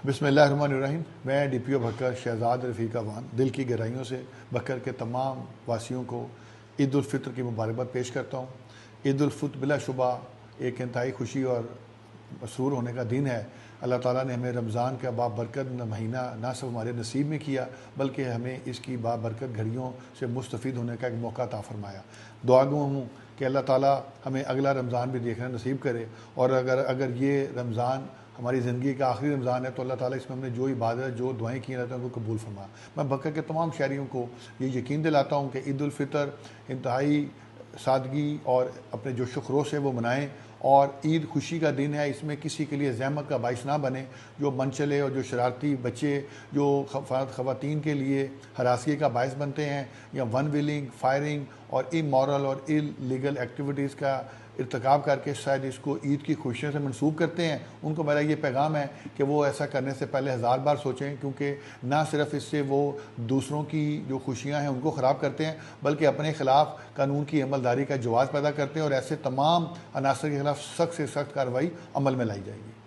بسم اللہ الرحمن الرحیم۔ میں ڈی پی او بھکر شہزاد رفیق اوان دل کی گہرائیوں سے بھکر کے تمام واسیوں کو عید الفطر کی مبارکباد پیش کرتا ہوں۔ عید الفطر بلا شبہ ایک انتہائی خوشی اور مسرور ہونے کا دن ہے۔ اللہ تعالیٰ نے ہمیں رمضان کا بابرکت مہینہ نہ صرف ہمارے نصیب میں کیا بلکہ ہمیں اس کی بابرکت گھڑیوں سے مستفید ہونے کا ایک موقع عطا فرمایا۔ دعا گو ہوں کہ اللہ تعالیٰ ہمیں اگلا رمضان بھی دیکھنا نصیب کرے، اور اگر یہ رمضان ہماری زندگی کا آخری رمضان ہے تو اللہ تعالیٰ اس میں ہم نے جو عبادت جو دعائیں کی رہتے ہیں ان کو قبول فرما۔ میں بھکر کے تمام شہریوں کو یہ یقین دلاتا ہوں کہ عید الفطر انتہائی سادگی اور اپنے جو شکروں سے وہ منائیں، اور عید خوشی کا دن ہے، اس میں کسی کے لیے زحمت کا باعث نہ بنے۔ جو من چلے اور جو شرارتی بچے جو خواتین کے لیے ہراسگی کا باعث بنتے ہیں یا ون ویلنگ، فائرنگ اور امورل اور لیگل ایکٹیویٹیز کا ارتکاب کر کے شاید اس کو عید کی خوشیوں سے منسوب کرتے ہیں، ان کو میرا یہ پیغام ہے کہ وہ ایسا کرنے سے پہلے 1000 بار سوچیں، کیونکہ نہ صرف اس سے وہ دوسروں کی جو خوشیاں ہیں ان کو خراب کرتے ہیں بلکہ اپنے خلاف قانون کی عملداری کا جواز پیدا کرتے ہیں، اور ایسے تمام عناصر کے خلاف سخت سے سخت کارروائی عمل میں لائی جائے گی۔